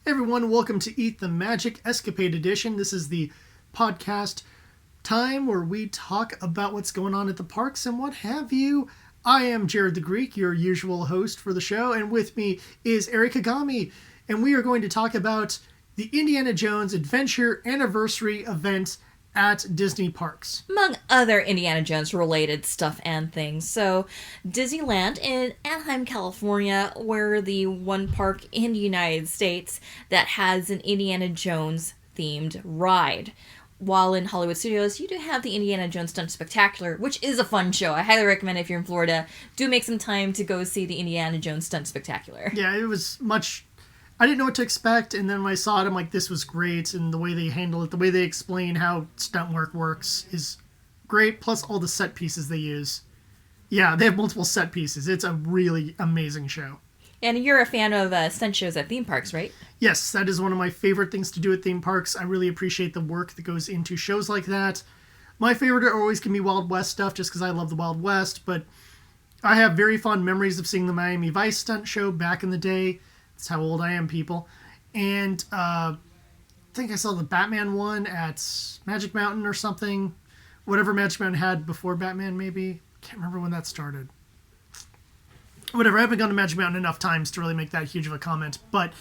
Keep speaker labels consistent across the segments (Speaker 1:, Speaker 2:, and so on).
Speaker 1: Everyone, welcome to Eat the Magic Escapade Edition. This is the podcast time where we talk about what's going on at the parks and what have you. I am Jared the Greek, your usual host for the show, and with me is Eric Kagami, and we are going to talk about the Indiana Jones Adventure Anniversary event at Disney parks.
Speaker 2: Among other Indiana Jones related stuff and things. So, Disneyland in Anaheim, California, we're the one park in the United States that has an Indiana Jones themed ride. While in Hollywood Studios, you do have the Indiana Jones Stunt Spectacular, which is a fun show. I highly recommend if you're in Florida, do make some time to go see the Indiana Jones Stunt Spectacular.
Speaker 1: Yeah, it was much... I didn't know what to expect, and then when I saw it, I'm like, this was great, and the way they handle it, the way they explain how stunt work works is great, plus all the set pieces they use. Yeah, they have multiple set pieces. It's a really amazing show.
Speaker 2: And you're a fan of stunt shows at theme parks, right?
Speaker 1: Yes, that is one of my favorite things to do at theme parks. I really appreciate the work that goes into shows like that. My favorite are always can be Wild West stuff, just because I love the Wild West, but I have very fond memories of seeing the Miami Vice stunt show back in the day. That's how old I am, people. And I think I saw the Batman one at Magic Mountain or something. Whatever Magic Mountain had before Batman, maybe. Can't remember when that started. Whatever, I haven't gone to Magic Mountain enough times to really make that huge of a comment. But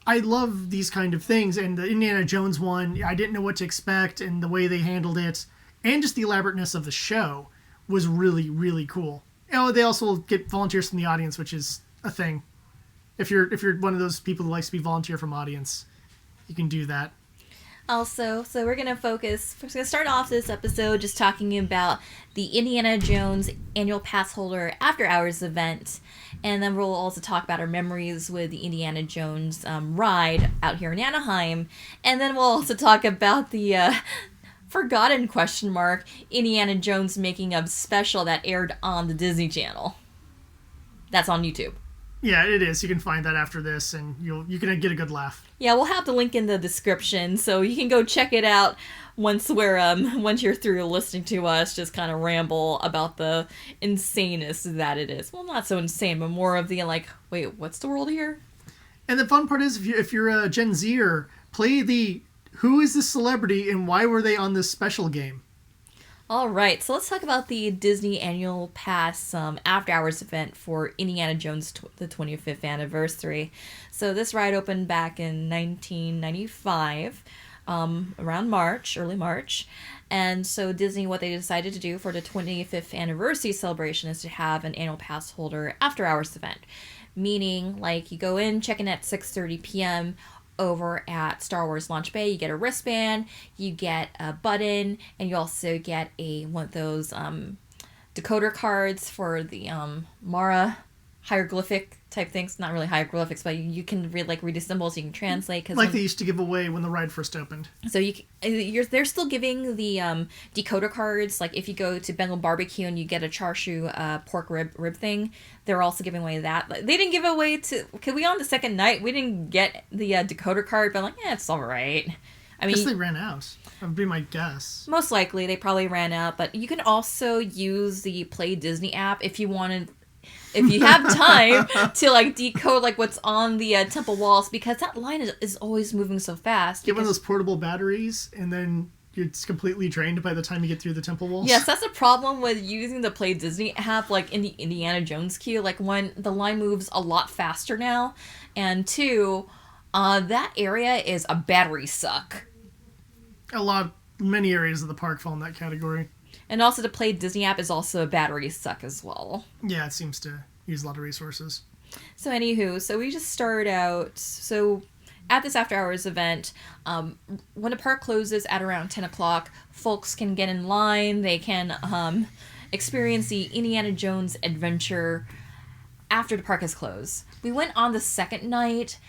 Speaker 1: I love these kind of things. And the Indiana Jones one, I didn't know what to expect. And the way they handled it, and just the elaborateness of the show, was really, really cool. Oh, they also get volunteers from the audience, which is a thing. If you're one of those people who likes to be volunteer from audience, you can do that.
Speaker 2: Also, so we're going to start off this episode just talking about the Indiana Jones Annual Pass Holder After Hours event. And then we'll also talk about our memories with the Indiana Jones ride out here in Anaheim. And then we'll also talk about the forgotten Indiana Jones making of special that aired on the Disney Channel. That's on YouTube.
Speaker 1: Yeah, it is. You can find that after this, and you can get a good laugh.
Speaker 2: Yeah, we'll have the link in the description, so you can go check it out once you're through listening to us just kind of ramble about the insaneness that it is. Well, not so insane, but more of the wait, what's the world here?
Speaker 1: And the fun part is, if you're a Gen Zer, play the who is this celebrity and why were they on this special game?
Speaker 2: All right, so let's talk about the Disney Annual Pass After Hours event for Indiana Jones, the 25th anniversary. So this ride opened back in 1995, around early March. And so Disney, what they decided to do for the 25th anniversary celebration is to have an Annual Pass Holder After Hours event. Meaning, you go in, check in at 6:30 p.m., over at Star Wars Launch Bay, you get a wristband, you get a button, and you also get one of those decoder cards for the Mara hieroglyphic type things. Not really hieroglyphics, but you can read the symbols, you can translate.
Speaker 1: They used to give away when the ride first opened.
Speaker 2: So they're still giving the decoder cards. Like if you go to Bengal Barbecue and you get a char siu pork rib thing, they're also giving away that. They didn't give away because we on the second night, we didn't get the decoder card, but it's all right.
Speaker 1: I guess they ran out. That would be my guess.
Speaker 2: Most likely, they probably ran out. But you can also use the Play Disney app if you wanted... If you have time to decode what's on the temple walls, because that line is always moving so fast.
Speaker 1: Get one of those portable batteries, and then it's completely drained by the time you get through the temple walls.
Speaker 2: Yes, that's a problem with using the Play Disney app, in the Indiana Jones queue. One, the line moves a lot faster now, and two, that area is a battery suck.
Speaker 1: Many areas of the park fall in that category.
Speaker 2: And also the Play Disney app is also a battery suck as well.
Speaker 1: Yeah, it seems to use a lot of resources.
Speaker 2: So anywho, so we just started out, at this after hours event, when the park closes at around 10 o'clock, folks can get in line, they can experience the Indiana Jones adventure after the park has closed. We went on the second night.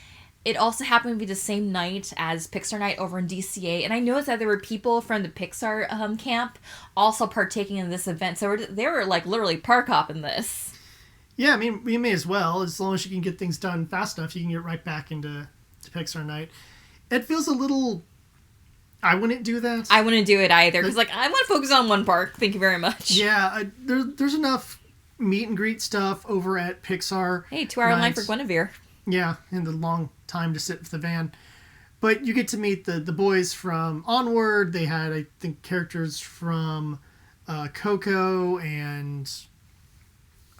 Speaker 2: It also happened to be the same night as Pixar Night over in DCA, and I noticed that there were people from the Pixar camp also partaking in this event, so they were literally park hopping this.
Speaker 1: Yeah, I mean, we may as well. As long as you can get things done fast enough, you can get right back into Pixar Night. It feels a little... I wouldn't do that.
Speaker 2: I wouldn't do it either, because I want to focus on one park, thank you very much.
Speaker 1: Yeah, there's enough meet and greet stuff over at Pixar.
Speaker 2: Hey, 2-hour line for Guinevere.
Speaker 1: Yeah, and the long time to sit with the van. But you get to meet the boys from Onward. They had, I think, characters from Coco and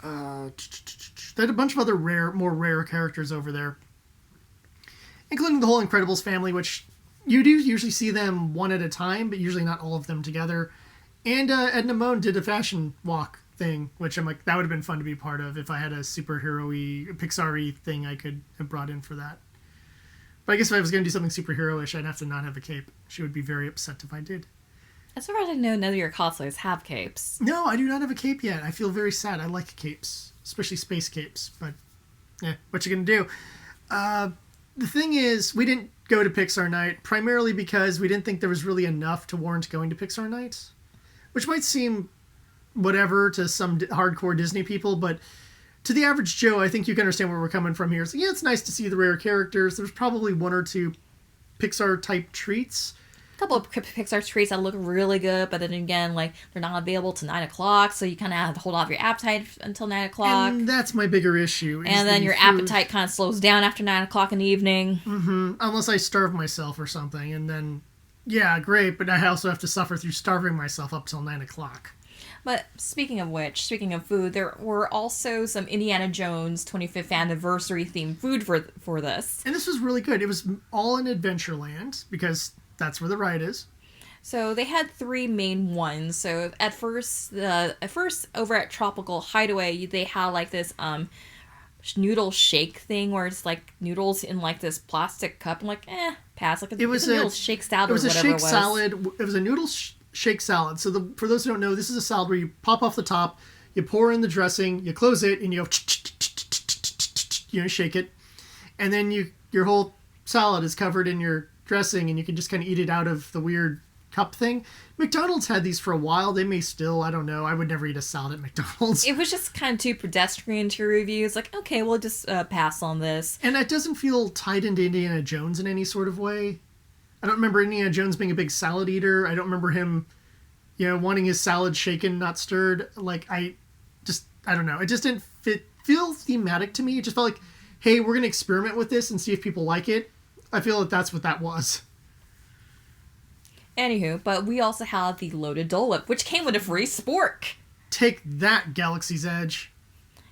Speaker 1: they had a bunch of other more rare characters over there, including the whole Incredibles family, which you do usually see them one at a time, but usually not all of them together. And Edna Mode did a fashion walk thing, which I'm like, that would have been fun to be part of if I had a superhero-y, Pixar-y thing I could have brought in for that. But I guess if I was going to do something superhero-ish, I'd have to not have a cape. She would be very upset if I did.
Speaker 2: As far as I know, none of your cosplays have capes.
Speaker 1: No, I do not have a cape yet. I feel very sad. I like capes, especially space capes. But, yeah, what you going to do? The thing is, we didn't go to Pixar Night primarily because we didn't think there was really enough to warrant going to Pixar Night, which might seem whatever to some hardcore Disney people, but to the average Joe, I think you can understand where we're coming from here. So yeah, it's nice to see the rare characters. There's probably one or two Pixar-type treats.
Speaker 2: A couple of Pixar treats that look really good, but then again, like, they're not available till 9 o'clock, so you kind of have to hold off your appetite until 9 o'clock.
Speaker 1: And that's my bigger issue.
Speaker 2: And then your appetite kind of slows down after 9 o'clock in the evening.
Speaker 1: Mm-hmm. Unless I starve myself or something, and then, yeah, great, but I also have to suffer through starving myself up till 9 o'clock.
Speaker 2: But speaking of which, speaking of food, there were also some Indiana Jones 25th anniversary themed food for this.
Speaker 1: And this was really good. It was all in Adventureland, because that's where the ride is.
Speaker 2: So they had three main ones. So at first over at Tropical Hideaway, they had like this noodle shake thing where it's like noodles in like this plastic cup. I'm like, pass. Like
Speaker 1: it was
Speaker 2: a noodle shake salad.
Speaker 1: It was
Speaker 2: or
Speaker 1: a
Speaker 2: whatever
Speaker 1: shake
Speaker 2: it was.
Speaker 1: salad. It was a noodle shake salad. So for those who don't know, this is a salad where you pop off the top, you pour in the dressing, you close it, and you go, shake it, and then your whole salad is covered in your dressing, and you can just kind of eat it out of the weird cup thing. McDonald's had these for a while. They may still, I don't know. I would never eat a salad at McDonald's.
Speaker 2: It was just kind of too pedestrian to review. It's like, okay, we'll just pass on this.
Speaker 1: And it doesn't feel tied into Indiana Jones in any sort of way. I don't remember Indiana Jones being a big salad eater. I don't remember him, wanting his salad shaken, not stirred. Like, I don't know. It just didn't feel thematic to me. It just felt like, hey, we're going to experiment with this and see if people like it. I feel that that's what that was.
Speaker 2: Anywho, but we also have the loaded Dole Whip, which came with a free spork.
Speaker 1: Take that, Galaxy's Edge.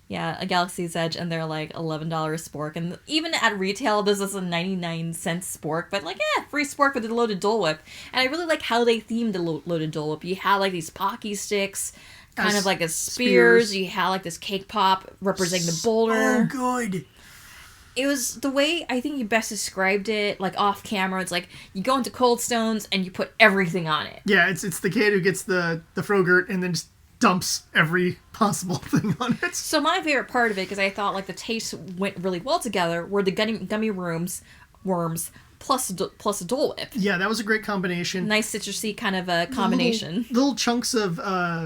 Speaker 2: Yeah, a Galaxy's Edge, and they're like $11 spork. And even at retail, this is a 99-cent spork, but like, free spork with the loaded Dole Whip. And I really like how they themed the loaded Dole Whip. You had like these Pocky sticks, kind of like as spears. You had like this cake pop representing the boulder.
Speaker 1: Oh, good.
Speaker 2: It was the way I think you best described it, like off camera. It's like you go into Cold Stones and you put everything on it.
Speaker 1: Yeah, it's the kid who gets the Frogurt and then just dumps every possible thing on it.
Speaker 2: So my favorite part of it, because I thought like the taste went really well together, were the gummy worms plus a Dole Whip.
Speaker 1: Yeah, that was a great combination.
Speaker 2: Nice citrusy kind of a combination.
Speaker 1: Little chunks of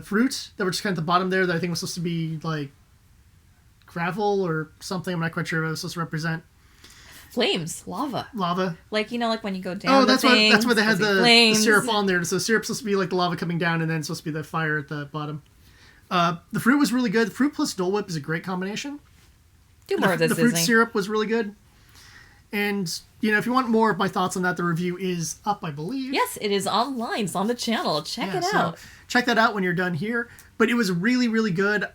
Speaker 1: fruit that were just kind of at the bottom there that I think was supposed to be like gravel or something. I'm not quite sure what it was supposed to represent.
Speaker 2: Flames, lava. Like, like when you go down.
Speaker 1: Oh, that's why they had the syrup on there. So syrup's supposed to be like the lava coming down, and then it's supposed to be the fire at the bottom. The fruit was really good. The fruit plus Dole Whip is a great combination.
Speaker 2: Do more of this,
Speaker 1: The fruit
Speaker 2: Disney.
Speaker 1: syrup was really good. And, if you want more of my thoughts on that, the review is up, I believe.
Speaker 2: Yes, it is online. It's on the channel. Check it out.
Speaker 1: Check that out when you're done here. But it was really, really good.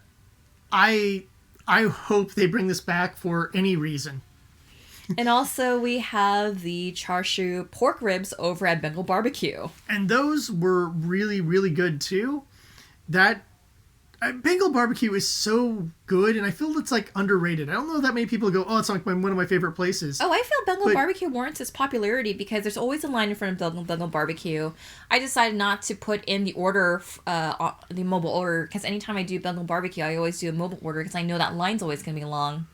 Speaker 1: I hope they bring this back for any reason.
Speaker 2: And also we have the char siu pork ribs over at Bengal Barbecue.
Speaker 1: And those were really, really good too. That Bengal Barbecue is so good, and I feel it's like underrated. I don't know that many people go, oh, it's like one of my favorite places.
Speaker 2: Oh, I feel Bengal Barbecue warrants its popularity because there's always a line in front of Bengal Barbecue. I decided not to put in the order, the mobile order, because anytime I do Bengal Barbecue, I always do a mobile order because I know that line's always going to be long.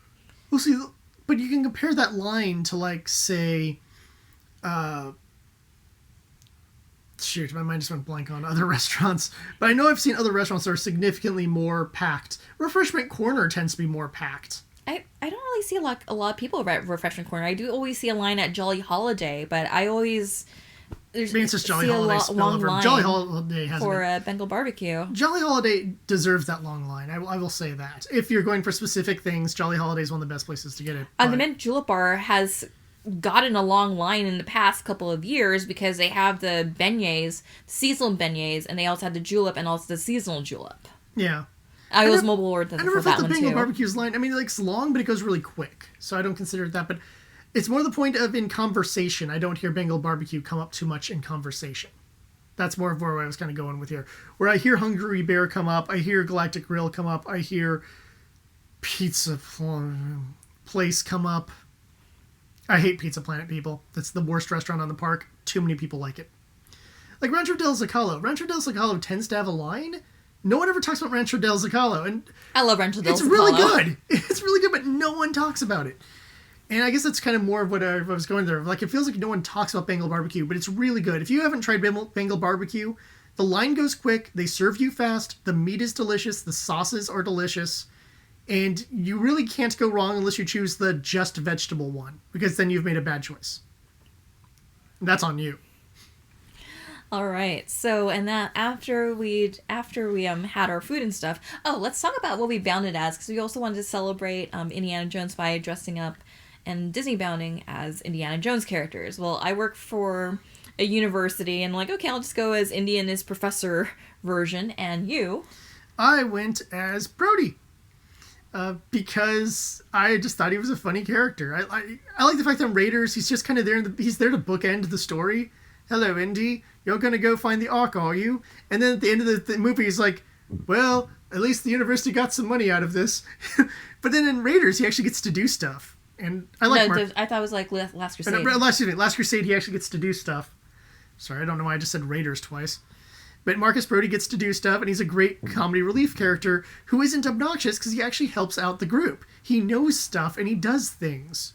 Speaker 1: Well, see, but you can compare that line to, like, say, shoot, my mind just went blank on other restaurants. But I know I've seen other restaurants that are significantly more packed. Refreshment Corner tends to be more packed.
Speaker 2: I don't really see a lot of people at Refreshment Corner. I do always see a line at Jolly Holiday, but I always there's
Speaker 1: Maybe it's just Jolly
Speaker 2: see a
Speaker 1: Holiday
Speaker 2: long
Speaker 1: spillover.
Speaker 2: line
Speaker 1: Jolly Holiday has
Speaker 2: for Bengal barbecue.
Speaker 1: Jolly Holiday deserves that long line. I will say that. If you're going for specific things, Jolly Holiday is one of the best places to get it.
Speaker 2: The Mint Julep Bar has gotten a long line in the past couple of years because they have the beignets, seasonal beignets, and they also have the julep and also the seasonal julep.
Speaker 1: Yeah.
Speaker 2: I was mobile ordered
Speaker 1: I never
Speaker 2: for that
Speaker 1: felt the
Speaker 2: one
Speaker 1: Bengal
Speaker 2: too.
Speaker 1: barbecue's line. I mean, it's long, but it goes really quick, so I don't consider it that. But it's more the point of in conversation. I don't hear Bengal barbecue come up too much in conversation. That's more of where I was kind of going with here. Where I hear Hungry Bear come up, I hear Galactic Grill come up, I hear Pizza Place come up. I hate Pizza Planet, people. That's the worst restaurant on the park. Too many people like it. Like Rancho del Zocalo. Rancho del Zocalo tends to have a line. No one ever talks about Rancho del Zocalo, and
Speaker 2: I love Rancho del Zocalo.
Speaker 1: it's really good. It's really good, but no one talks about it. And I guess that's kind of more of what I was going there. Like, it feels like no one talks about Bengal barbecue, but it's really good. If you haven't tried Bengal barbecue, the line goes quick, they serve you fast, the meat is delicious, the sauces are delicious, and you really can't go wrong unless you choose the just vegetable one, because then you've made a bad choice. And that's on you.
Speaker 2: All right. So, and that after we had our food and stuff. Oh, let's talk about what we bounded as, because we also wanted to celebrate Indiana Jones by dressing up and Disney bounding as Indiana Jones characters. Well, I work for a university, and okay, I'll just go as Indy and his professor version. And you?
Speaker 1: I went as Brody. Because I just thought he was a funny character. I like the fact that in Raiders, he's just kind of there. He's there to bookend the story. Hello, Indy. You're going to go find the Ark, are you? And then at the end of the movie, he's like, well, at least the university got some money out of this. But then in Raiders, he actually gets to do stuff. And I like
Speaker 2: I thought it was like Last Crusade.
Speaker 1: Last Crusade, he actually gets to do stuff. Sorry, I don't know why I just said Raiders twice. But Marcus Brody gets to do stuff, and he's a great comedy relief character who isn't obnoxious because he actually helps out the group. He knows stuff, and he does things.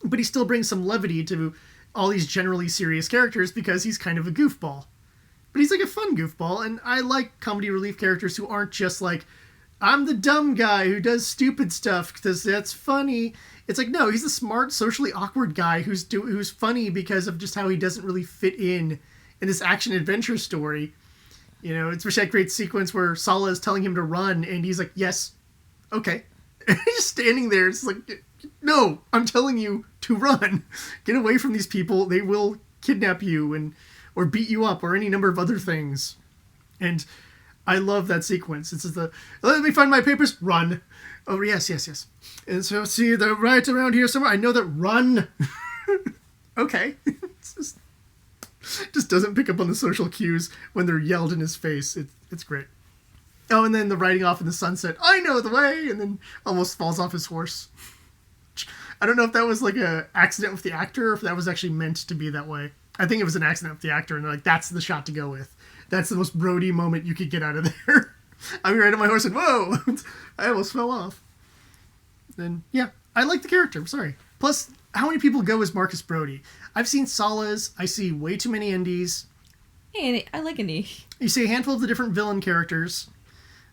Speaker 1: But he still brings some levity to all these generally serious characters because he's kind of a goofball. But he's like a fun goofball, and I like comedy relief characters who aren't just like, I'm the dumb guy who does stupid stuff because that's funny. It's like, no, he's a smart, socially awkward guy who's funny because of just how he doesn't really fit in this action-adventure story. You know, it's that great sequence where Sala is telling him to run, and he's like, yes, okay. And he's just standing there. It's like, no, I'm telling you to run. Get away from these people. They will kidnap you or beat you up or any number of other things. And I love that sequence. It's just let me find my papers. Run. Oh, yes. And so, see, they're right around here somewhere. I know that. Run. Okay. It's just doesn't pick up on the social cues when they're yelled in his face. It's great. Oh, and then the riding off in the sunset. I know the way, and then almost falls off his horse. I don't know if that was like a accident with the actor, or if that was actually meant to be that way. I think it was an accident with the actor, and they're like, that's the shot to go with. That's the most Brody moment you could get out of there. I'm right on my horse and whoa! I almost fell off. And yeah, I like the character. I'm sorry. Plus, how many people go as Marcus Brody? I've seen Salas. I see way too many Indies.
Speaker 2: Hey, I like Indy.
Speaker 1: You see a handful of the different villain characters,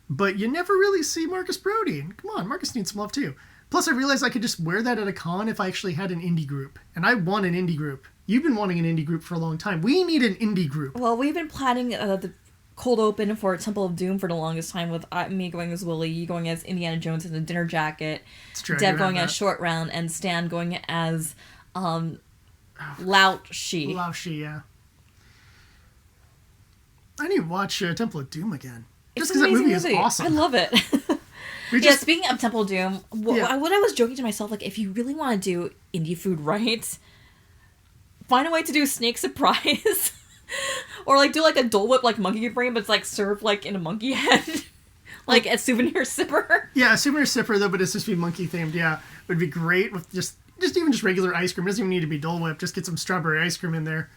Speaker 1: but you never really see Marcus Brody. Come on, Marcus needs some love too. Plus, I realized I could just wear that at a con if I actually had an indie group. And I want an indie group. You've been wanting an indie group for a long time. We need an indie group.
Speaker 2: Well, we've been planning the cold open for Temple of Doom for the longest time, with me going as Willie, you going as Indiana Jones in the dinner jacket, Deb going as Short Round, and Stan going as Lao Shi.
Speaker 1: Lao Shi, yeah. I need to watch Temple of Doom again. Just because that movie is awesome.
Speaker 2: I love it. Speaking of Temple of Doom, what I was joking to myself, like, if you really want to do indie food right, find a way to do Snake Surprise. Or, like, do, like, a Dole Whip, like, monkey brain, but it's, like, served, like, in a monkey head. Like, a souvenir sipper.
Speaker 1: Yeah, a souvenir sipper, though, but it's just be monkey-themed, yeah. It would be great with just even regular ice cream. It doesn't even need to be Dole Whip. Just get some strawberry ice cream in there.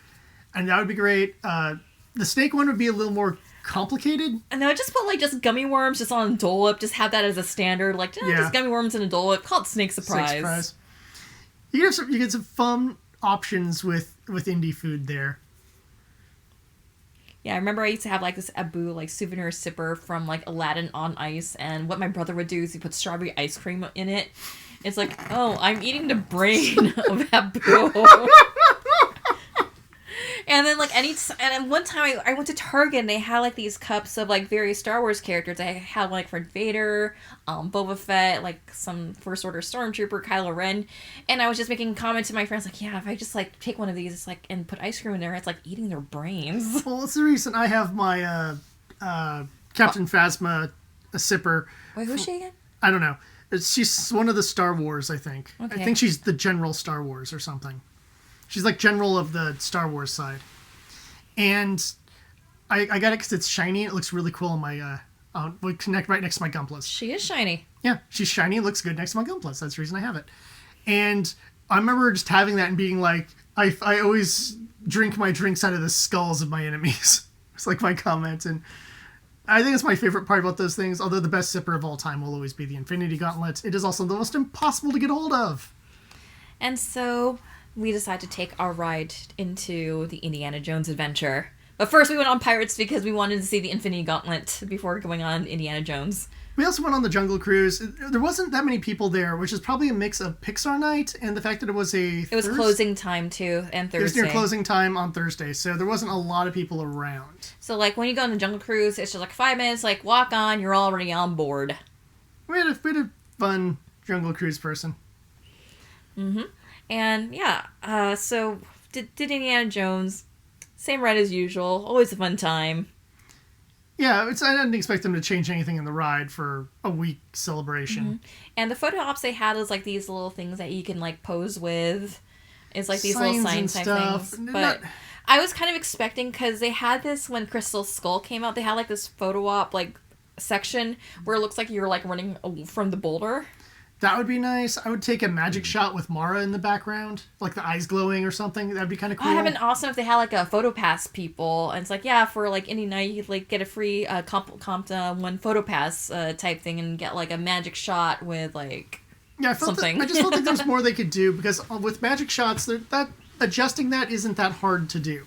Speaker 1: And that would be great. The snake one would be a little more complicated. And
Speaker 2: then I would just put, like, just gummy worms just on Dole Whip. Just have that as a standard. Like, just gummy worms in a Dole Whip. Call it Snake Surprise. Snake Surprise.
Speaker 1: You get some fun options with indie food there.
Speaker 2: Yeah, I remember I used to have, like, this Abu, like, souvenir sipper from, like, Aladdin on Ice, and what my brother would do is he put strawberry ice cream in it. It's like, oh, I'm eating the brain of Abu. And then like and then one time I went to Target and they had like these cups of like various Star Wars characters. I had like for Vader, Boba Fett, like some First Order Stormtrooper, Kylo Ren, and I was just making a comment to my friends like, yeah, if I just like take one of these, it's like and put ice cream in there, it's like eating their brains.
Speaker 1: Well, it's the reason I have my Captain Phasma a sipper.
Speaker 2: Wait, who's she again?
Speaker 1: I don't know. She's one of the Star Wars, I think.
Speaker 2: Okay.
Speaker 1: I think she's the General Star Wars or something. She's like General of the Star Wars side. And I got it because it's shiny. It looks really cool on my... we connect right next to my Gunplas.
Speaker 2: She is shiny.
Speaker 1: Yeah, she's shiny. It looks good next to my Gunplas. That's the reason I have it. And I remember just having that and being like... I always drink my drinks out of the skulls of my enemies. It's like my comment. And I think it's my favorite part about those things. Although the best sipper of all time will always be the Infinity Gauntlet. It is also the most impossible to get hold of.
Speaker 2: And so we decided to take our ride into the Indiana Jones adventure. But first we went on Pirates because we wanted to see the Infinity Gauntlet before going on Indiana Jones.
Speaker 1: We also went on the Jungle Cruise. There wasn't that many people there, which is probably a mix of Pixar night and the fact that it was
Speaker 2: It was closing time too, and Thursday.
Speaker 1: It was near closing time on Thursday, so there wasn't a lot of people around.
Speaker 2: So like when you go on the Jungle Cruise, it's just like 5 minutes, like walk on, you're already on board.
Speaker 1: We had a fun Jungle Cruise person.
Speaker 2: Mm-hmm. And yeah, so did Indiana Jones, same ride as usual, always a fun time.
Speaker 1: Yeah, I didn't expect them to change anything in the ride for a week celebration.
Speaker 2: Mm-hmm. And the photo ops they had is like these little things that you can like pose with. It's like these little sign type things. But I was kind of expecting, because they had this when Crystal Skull came out, they had like this photo op like section where it looks like you're like running from the boulder.
Speaker 1: That would be nice. I would take a magic shot with Mara in the background, like the eyes glowing or something. That'd be kind of cool.
Speaker 2: Oh, that'd been awesome if they had like a photo pass people, and it's like, yeah, for like any night you could like get a free one photo pass type thing and get like a magic shot with like something.
Speaker 1: I just felt like there's more they could do, because with magic shots, that adjusting that isn't that hard to do.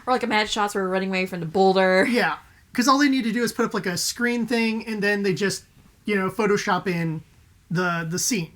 Speaker 2: Or like a magic shots where we're running away from the boulder.
Speaker 1: Yeah, because all they need to do is put up like a screen thing, and then they just Photoshop in the scene.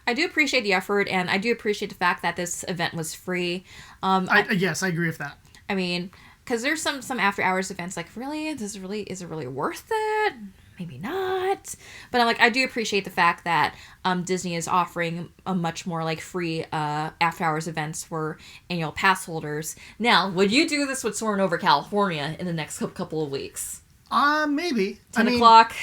Speaker 2: I do appreciate the effort, and I do appreciate the fact that this event was free.
Speaker 1: Yes, I agree with that.
Speaker 2: I mean, because there's some after hours events like, really, is it really worth it? Maybe not. But I'm like, I do appreciate the fact that Disney is offering a much more like free after hours events for annual pass holders. Now, would you do this with Soarin' Over California in the next couple of weeks?
Speaker 1: Maybe.
Speaker 2: 10 o'clock,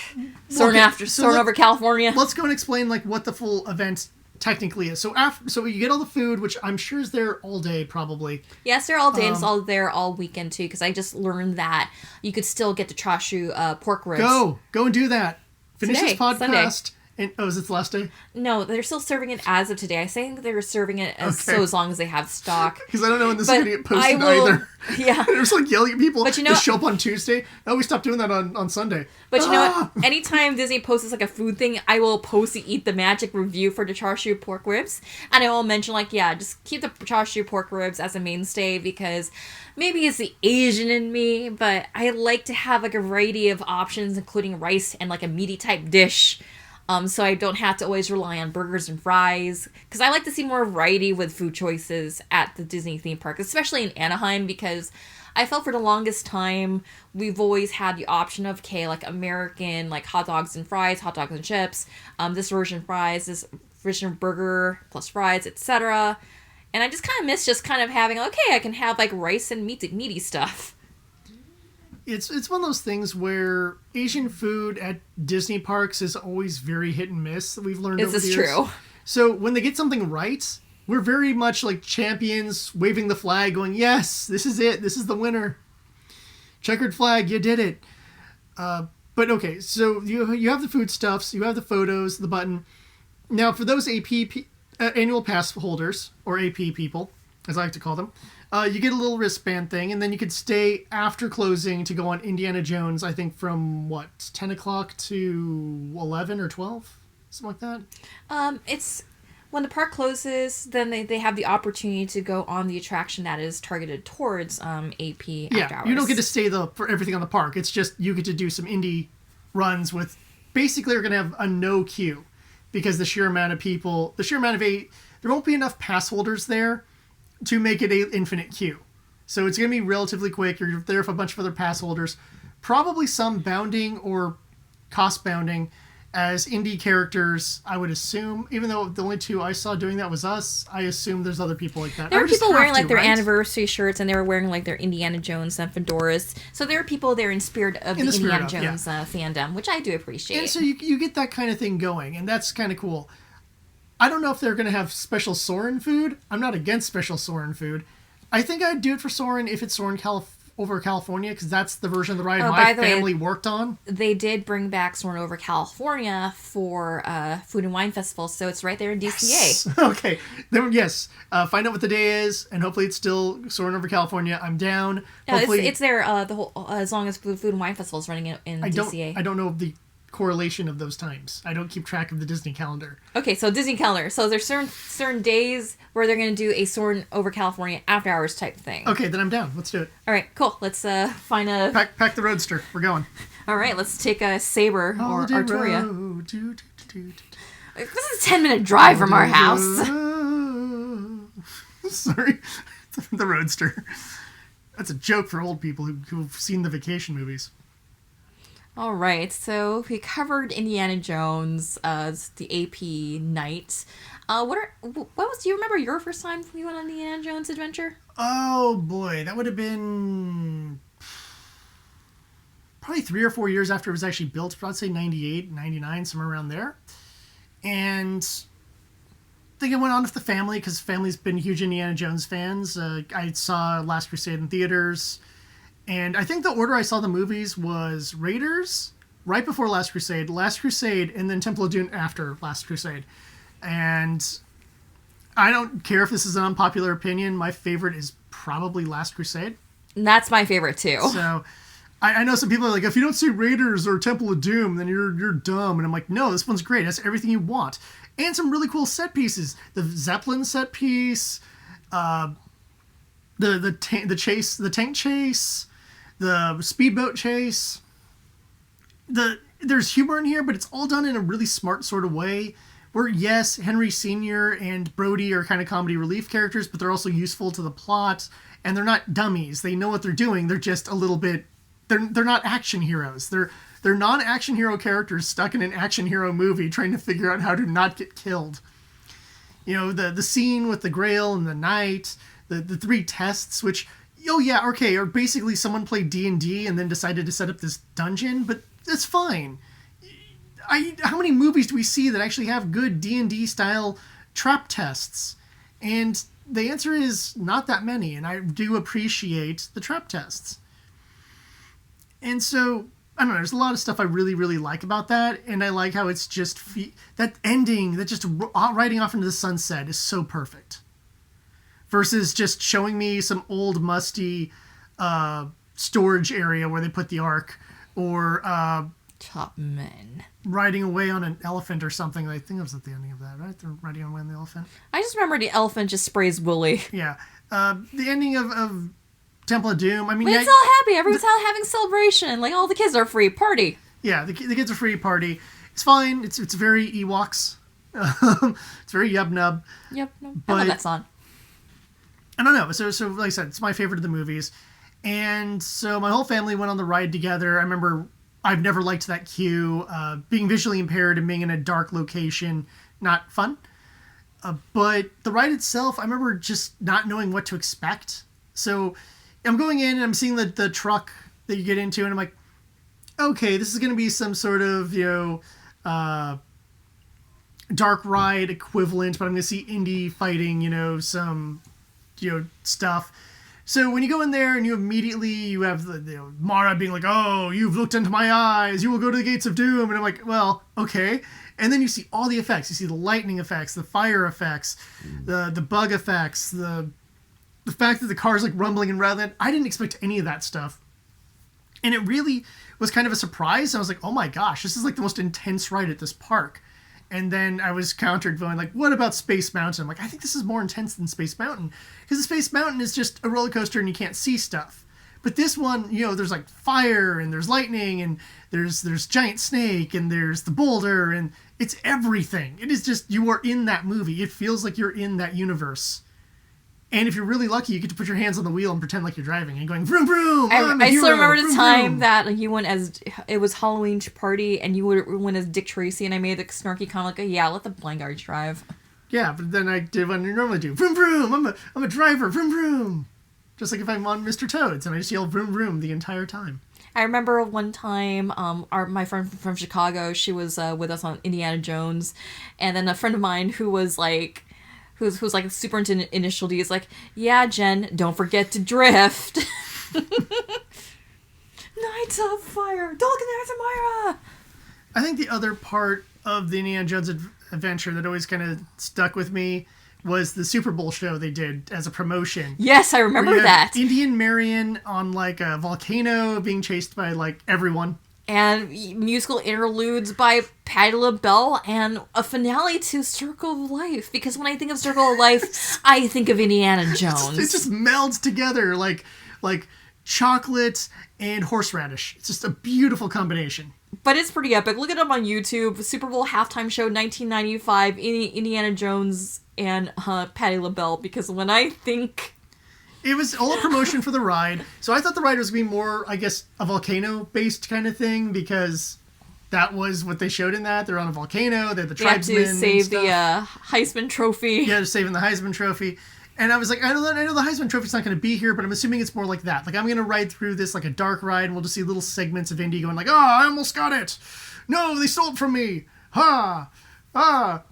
Speaker 2: Soarin' Over California.
Speaker 1: Let's go and explain like what the full event technically is. So you get all the food, which I'm sure is there all day probably.
Speaker 2: Yes, they're all day, and it's all there all weekend too, because I just learned that you could still get the chashu pork ribs.
Speaker 1: Go and do that. Finish
Speaker 2: Today,
Speaker 1: this podcast.
Speaker 2: Sunday.
Speaker 1: And, is it the last day?
Speaker 2: No, they're still serving it as of today. I think they're serving it as long as they have stock.
Speaker 1: Because I don't know when this is going to get posted either.
Speaker 2: Yeah.
Speaker 1: They're just like yelling at people
Speaker 2: but
Speaker 1: to show up on Tuesday. No, we stopped doing that on Sunday.
Speaker 2: But you know what? Anytime Disney posts like a food thing, I will post the Eat the Magic review for the chashu pork ribs. And I will mention like, yeah, just keep the chashu pork ribs as a mainstay, because maybe it's the Asian in me, but I like to have like a variety of options, including rice and like a meaty type dish. So I don't have to always rely on burgers and fries, because I like to see more variety with food choices at the Disney theme park, especially in Anaheim, because I felt for the longest time we've always had the option of like American like hot dogs and fries, hot dogs and chips, this version fries, this version burger plus fries, etc. And I just kind of miss just kind of having, okay, I can have like rice and meaty stuff.
Speaker 1: It's one of those things where Asian food at Disney parks is always very hit and miss. We've learned over the years.
Speaker 2: This is true.
Speaker 1: So when they get something right, we're very much like champions, waving the flag, going, "Yes, this is it. This is the winner. Checkered flag, you did it." But okay, so you have the foodstuffs, you have the photos, the button. Now for those annual pass holders, or AP people, as I like to call them. You get a little wristband thing, and then you could stay after closing to go on Indiana Jones, I think from, 10 o'clock to 11 or 12? Something like that?
Speaker 2: It's when the park closes, then they have the opportunity to go on the attraction that is targeted towards AP after hours.
Speaker 1: You don't get to stay for everything on the park. It's just you get to do some indie runs with... Basically, you're going to have a no queue, because the sheer amount of there won't be enough pass holders there to make it an infinite queue. So it's going to be relatively quick. You're there with a bunch of other pass holders. Probably some bounding or cost bounding as indie characters, I would assume. Even though the only two I saw doing that was us, I assume there's other people like that.
Speaker 2: There were people wearing like their
Speaker 1: right?
Speaker 2: anniversary shirts, and they were wearing like their Indiana Jones and fedoras. So there are people there in spirit of the Indiana Jones fandom, which I do appreciate.
Speaker 1: And so you get that kind of thing going, and that's kind of cool. I don't know if they're going to have special Soren food. I'm not against special Soren food. I think I'd do it for Soren if it's Soren over California, because that's the version of the ride my family worked on.
Speaker 2: They did bring back Soren over California for Food and Wine Festival, so it's right there in DCA.
Speaker 1: Yes. Okay, then yes, find out what the day is, and hopefully it's still Soren over California. I'm down.
Speaker 2: Yeah,
Speaker 1: hopefully,
Speaker 2: it's there the whole as long as Food and Wine Festival is running in DCA.
Speaker 1: I don't know the correlation of those times. I don't keep track of the Disney calendar.
Speaker 2: Okay, so Disney calendar. So there's certain days where they're going to do a Soren over California after hours type thing.
Speaker 1: Okay, then I'm down. Let's do it.
Speaker 2: All right, cool. Let's find a
Speaker 1: pack the roadster. We're going.
Speaker 2: All right, let's take a Sabre or Arturia. This is a 10-minute drive from our house.
Speaker 1: Sorry, the roadster. That's a joke for old people who've seen the vacation movies.
Speaker 2: All right, so we covered Indiana Jones, the AP night. Do you remember your first time you went on the Indiana Jones adventure?
Speaker 1: Oh boy, that would have been probably 3 or 4 years after it was actually built. I'd say 98, 99, somewhere around there. And I think I went on with the family because family's been huge Indiana Jones fans. I saw Last Crusade in theaters. And I think the order I saw the movies was Raiders, right before Last Crusade, and then Temple of Doom after Last Crusade. And I don't care if this is an unpopular opinion. My favorite is probably Last Crusade.
Speaker 2: That's my favorite, too.
Speaker 1: So I know some people are like, if you don't see Raiders or Temple of Doom, then you're dumb. And I'm like, no, this one's great. That's everything you want. And some really cool set pieces. The Zeppelin set piece, the tank chase, the speedboat chase. There's humor in here, but it's all done in a really smart sort of way. Where, yes, Henry Sr. and Brody are kind of comedy relief characters, but they're also useful to the plot, and they're not dummies. They know what they're doing. They're just a little bit... They're not action heroes. They're non-action hero characters stuck in an action hero movie trying to figure out how to not get killed. You know, the scene with the Grail and the Knight, the 3 tests, which... Oh yeah, okay, or basically someone played D&D and then decided to set up this dungeon, but that's fine. How many movies do we see that actually have good D&D style trap tests? And the answer is not that many, and I do appreciate the trap tests. And so, I don't know, there's a lot of stuff I really, really like about that, and I like how it's just... that ending, that just riding off into the sunset is so perfect. Versus just showing me some old, musty storage area where they put the Ark, or...
Speaker 2: Top men.
Speaker 1: Riding away on an elephant or something. I think it was at the ending of that, right? They're riding away on the elephant.
Speaker 2: I just remember the elephant just sprays Willy.
Speaker 1: Yeah. The ending of Temple of Doom. I mean,
Speaker 2: it's all happy. Everyone's out having celebration. Like, all the kids are free. Party.
Speaker 1: Yeah, the kids are free. Party. It's fine. It's very Ewoks. It's very Yub Nub.
Speaker 2: Yep. No, I love that song.
Speaker 1: I don't know. So like I said, it's my favorite of the movies. And so my whole family went on the ride together. I remember... I've never liked that queue. Being visually impaired and being in a dark location, not fun. But the ride itself, I remember just not knowing what to expect. So I'm going in and I'm seeing the truck that you get into, and I'm like, okay, this is going to be some sort of, dark ride equivalent, but I'm going to see Indy fighting, some, stuff. So when you go in there and you have Mara being like, oh, you've looked into my eyes, you will go to the gates of doom. And I'm like, well, okay. And then you see all the effects. You see the lightning effects, the fire effects, the bug effects, the fact that the car's like rumbling and rattling. I didn't expect any of that stuff. And it really was kind of a surprise. I was like, oh my gosh, this is like the most intense ride at this park. And then I was countered going like, what about Space Mountain? I'm like, I think this is more intense than Space Mountain. Because the Space Mountain is just a roller coaster and you can't see stuff. But this one, there's like fire and there's lightning and there's giant snake and there's the boulder and it's everything. It is just, you are in that movie. It feels like you're in that universe. And if you're really lucky, you get to put your hands on the wheel and pretend like you're driving and going vroom vroom.
Speaker 2: I still remember the
Speaker 1: vroom,
Speaker 2: time
Speaker 1: vroom.
Speaker 2: that you went as it was Halloween party and you went as Dick Tracy and I made the snarky kind of like yeah, let the blind guards drive.
Speaker 1: Yeah, but then I did what I normally do. Vroom vroom. I'm a driver. Vroom vroom. Just like if I'm on Mr. Toads and I just yell vroom vroom the entire time.
Speaker 2: I remember one time, my friend from Chicago, she was with us on Indiana Jones, and then a friend of mine who was like superintendent initial D is like, yeah, Jen, don't forget to drift. Knights of Fire, Dalton Knights of Myra.
Speaker 1: I think the other part of the Indiana Jones adventure that always kind of stuck with me was the Super Bowl show they did as a promotion.
Speaker 2: Yes, I remember
Speaker 1: Where you had
Speaker 2: that.
Speaker 1: Indian Marion on like a volcano being chased by like everyone.
Speaker 2: And musical interludes by Patti LaBelle and a finale to Circle of Life. Because when I think of Circle of Life, I think of Indiana Jones.
Speaker 1: It just melds together like chocolate and horseradish. It's just a beautiful combination.
Speaker 2: But it's pretty epic. Look it up on YouTube. Super Bowl halftime show 1995, Indiana Jones and Patti LaBelle. Because when I think...
Speaker 1: It was all a promotion for the ride. So I thought the ride was going to be more, I guess, a volcano-based kind of thing. Because that was what they showed in that. They're on a volcano. They're the tribesmen.
Speaker 2: They have to save the Heisman Trophy.
Speaker 1: Yeah, they're saving the Heisman Trophy. And I was like, I know the Heisman Trophy's not going to be here, but I'm assuming it's more like that. Like, I'm going to ride through this like a dark ride, and we'll just see little segments of Indy going like, oh, I almost got it. No, they stole it from me. Ha.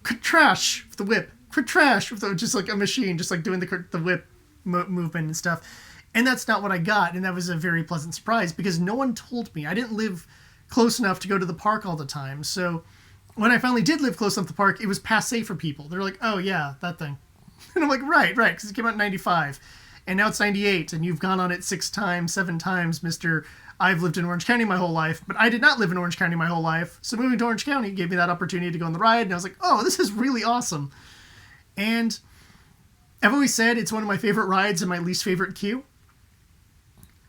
Speaker 1: Trash with the whip. Trash with just like a machine, just like doing the whip movement and stuff. And that's not what I got, and that was a very pleasant surprise because no one told me. I didn't live close enough to go to the park all the time. So when I finally did live close enough to the park, it was passé for people. They're like, oh, yeah, that thing. And I'm like, right, because it came out in 95. And now it's 98, and you've gone on it 6 times, 7 times, Mr. I've lived in Orange County my whole life, but I did not live in Orange County my whole life. So moving to Orange County gave me that opportunity to go on the ride, and I was like, oh, this is really awesome. And I've always said it's one of my favorite rides and my least favorite queue.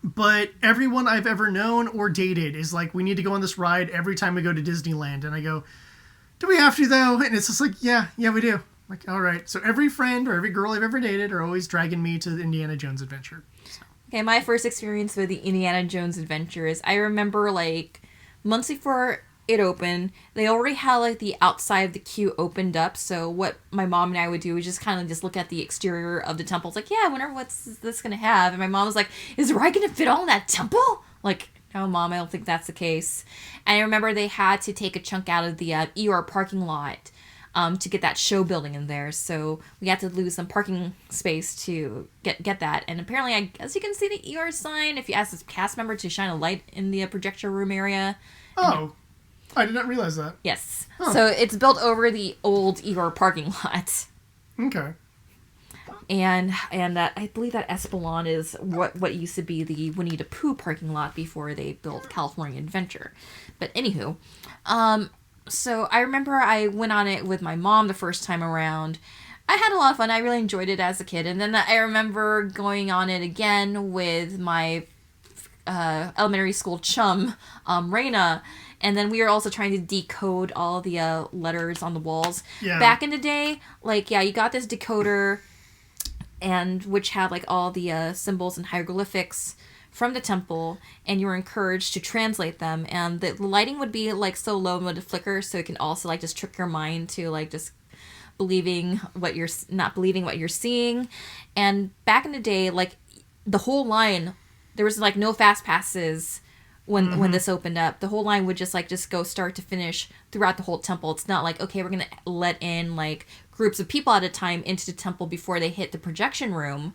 Speaker 1: But everyone I've ever known or dated is like, we need to go on this ride every time we go to Disneyland. And I go, do we have to, though? And it's just like, yeah, we do. Like, all right. So every friend or every girl I've ever dated are always dragging me to the Indiana Jones adventure. So.
Speaker 2: Okay, my first experience with the Indiana Jones adventures, I remember, like, months before it opened, they already had, like, the outside of the queue opened up, so what my mom and I would do was just kind of just look at the exterior of the temple. It's like, yeah, I wonder what's this gonna have? And my mom was like, is the ride gonna fit all in that temple? Like, no, Mom, I don't think that's the case. And I remember they had to take a chunk out of the ER parking lot to get that show building in there, so we had to lose some parking space to get that. And apparently, I guess you can see the ER sign if you ask this cast member to shine a light in the projector room area.
Speaker 1: Oh, I did not realize that.
Speaker 2: Yes.
Speaker 1: Huh.
Speaker 2: So it's built over the old ER parking lot.
Speaker 1: Okay.
Speaker 2: And that I believe that Espelon is what used to be the Winnie the Pooh parking lot before they built California Adventure. But anywho, so I remember I went on it with my mom the first time around. I had a lot of fun. I really enjoyed it as a kid. And then I remember going on it again with my elementary school chum, Raina. And then we were also trying to decode all the letters on the walls.
Speaker 1: Yeah.
Speaker 2: Back in the day, like, yeah, you got this decoder, and which had, like, all the symbols and hieroglyphics from the temple, and you were encouraged to translate them, and the lighting would be like so low and would flicker, so it can also like just trick your mind to like just believing what you're not believing what you're seeing. And back in the day, like, the whole line, there was like no fast passes when this opened up. The whole line would just go start to finish throughout the whole temple. It's not like, okay, we're gonna let in like groups of people at a time into the temple before they hit the projection room.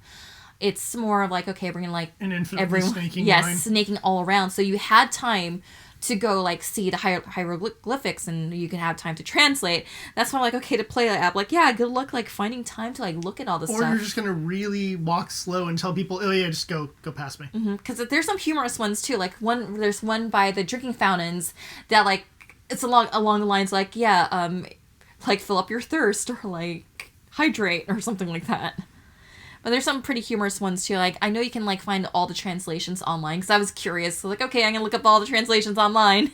Speaker 2: It's more like, okay, we're gonna like
Speaker 1: an infinitely snaking line.
Speaker 2: snaking all around. So you had time to go like see the hieroglyphics, and you can have time to translate. That's why I'm like, okay, to play that app, like, yeah, good luck like finding time to like look at all this stuff.
Speaker 1: Or you're just gonna really walk slow and tell people, oh yeah, just go past me.
Speaker 2: Because there's some humorous ones too. Like there's one by the drinking fountains that like it's along the lines like, yeah, like fill up your thirst or like hydrate or something like that. But there's some pretty humorous ones too. Like, I know you can like find all the translations online because I was curious. So like, okay, I'm gonna look up all the translations online.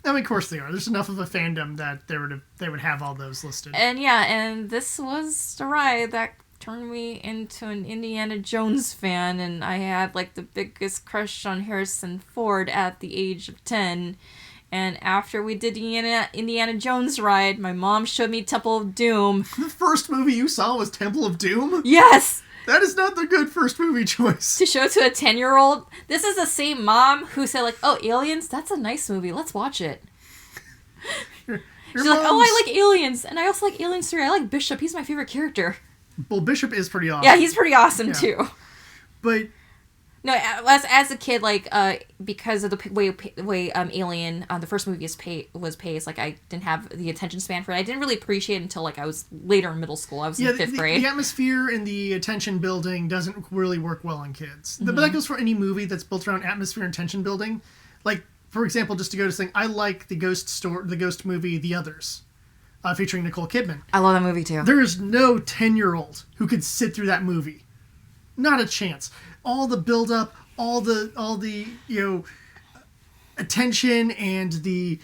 Speaker 1: I mean, of course they are. There's enough of a fandom that they would have all those listed.
Speaker 2: And yeah, and this was a ride that turned me into an Indiana Jones fan, and I had like the biggest crush on Harrison Ford at the age of 10. And after we did the Indiana Jones ride, my mom showed me Temple of Doom.
Speaker 1: The first movie you saw was Temple of Doom?
Speaker 2: Yes!
Speaker 1: That is not the good first movie choice.
Speaker 2: To show to a 10-year-old. This is the same mom who said, like, oh, Aliens? That's a nice movie. Let's watch it. She's like, oh, I like Aliens. And I also like Aliens 3. I like Bishop. He's my favorite character.
Speaker 1: Well, Bishop is pretty awesome.
Speaker 2: Yeah, he's pretty awesome, too.
Speaker 1: But...
Speaker 2: No, as a kid, like, because of the way Alien, the first movie was paced, like, I didn't have the attention span for it. I didn't really appreciate it until, like, I was later in middle school. I was in 5th grade.
Speaker 1: The atmosphere and the attention building doesn't really work well on kids. But that goes for any movie that's built around atmosphere and tension building. Like, for example, just to go to saying, I like the ghost movie, The Others, featuring Nicole Kidman.
Speaker 2: I love that movie, too.
Speaker 1: There is no 10-year-old who could sit through that movie. Not a chance. All the build-up, all the attention and the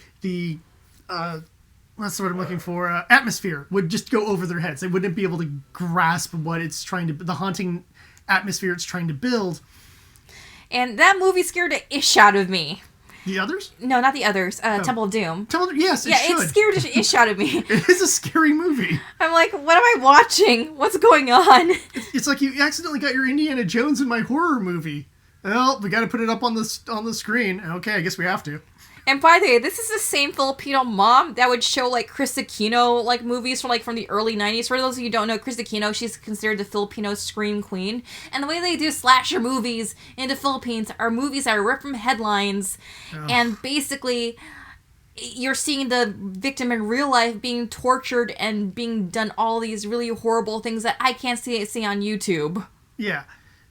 Speaker 1: what's the word I'm looking for? Atmosphere would just go over their heads. They wouldn't be able to grasp what it's trying to, the haunting atmosphere it's trying to build.
Speaker 2: And that movie scared the ish out of me.
Speaker 1: The Others?
Speaker 2: No, not The Others. Temple of Doom.
Speaker 1: Yes, it should.
Speaker 2: It scared the ish out of me.
Speaker 1: It is a scary movie.
Speaker 2: I'm like, what am I watching? What's going on?
Speaker 1: It's like you accidentally got your Indiana Jones in my horror movie. Well, we got to put it up on the screen. Okay, I guess we have to.
Speaker 2: And by the way, this is the same Filipino mom that would show like Chris Aquino like movies from the early 90s. For those of you who don't know, Chris Aquino, she's considered the Filipino scream queen. And the way they do slasher movies in the Philippines are movies that are ripped from headlines. Oh. And basically, you're seeing the victim in real life being tortured and being done all these really horrible things that I can't see on YouTube.
Speaker 1: Yeah.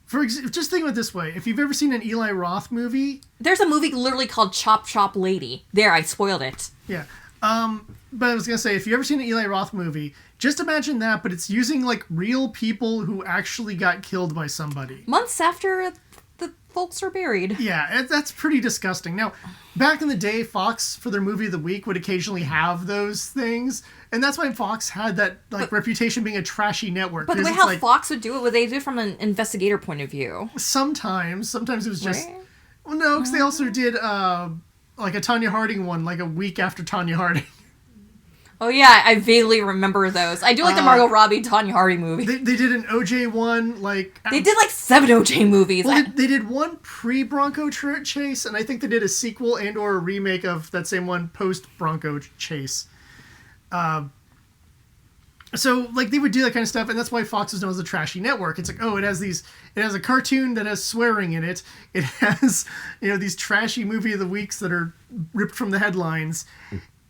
Speaker 1: Just think of it this way. If you've ever seen an Eli Roth movie...
Speaker 2: There's a movie literally called Chop Chop Lady. There, I spoiled it.
Speaker 1: Yeah. But I was going to say, if you've ever seen an Eli Roth movie, just imagine that, but it's using, like, real people who actually got killed by somebody.
Speaker 2: Months after the folks are buried.
Speaker 1: Yeah, that's pretty disgusting. Now, back in the day, Fox, for their movie of the week, would occasionally have those things. And that's why Fox had that reputation being a trashy network.
Speaker 2: But the way how Fox would do it, they do it from an investigator point of view. Sometimes it was just... Right?
Speaker 1: Well, no, because they also did like a Tonya Harding one, like a week after Tonya Harding.
Speaker 2: Oh yeah, I vaguely remember those. I do like the Margot Robbie Tonya Harding movie.
Speaker 1: They did an OJ one, like...
Speaker 2: They did like 7 OJ movies.
Speaker 1: Well, they did one pre-Bronco chase, and I think they did a sequel and or a remake of that same one post-Bronco chase. So, like, they would do that kind of stuff, and that's why Fox is known as a trashy network. It's like, oh, it has a cartoon that has swearing in it. It has, these trashy movie of the weeks that are ripped from the headlines.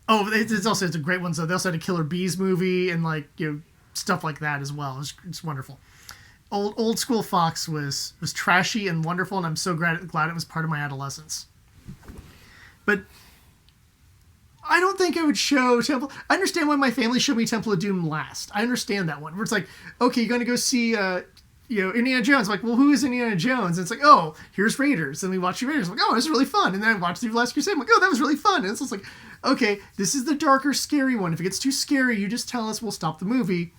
Speaker 1: Oh, it's a great one. So they also had a Killer Bees movie and, like, stuff like that as well. It's wonderful. Old school Fox was trashy and wonderful, and I'm so glad it was part of my adolescence. But I don't think I would show Temple... I understand why my family showed me Temple of Doom last. I understand that one. Where it's like, okay, you're going to go see, Indiana Jones. I'm like, well, who is Indiana Jones? And it's like, oh, here's Raiders. And we watch the Raiders. I'm like, oh, this is really fun. And then I watched The Last Crusade. I'm like, oh, that was really fun. And it's just like, okay, this is the darker, scary one. If it gets too scary, you just tell us, we'll stop the movie.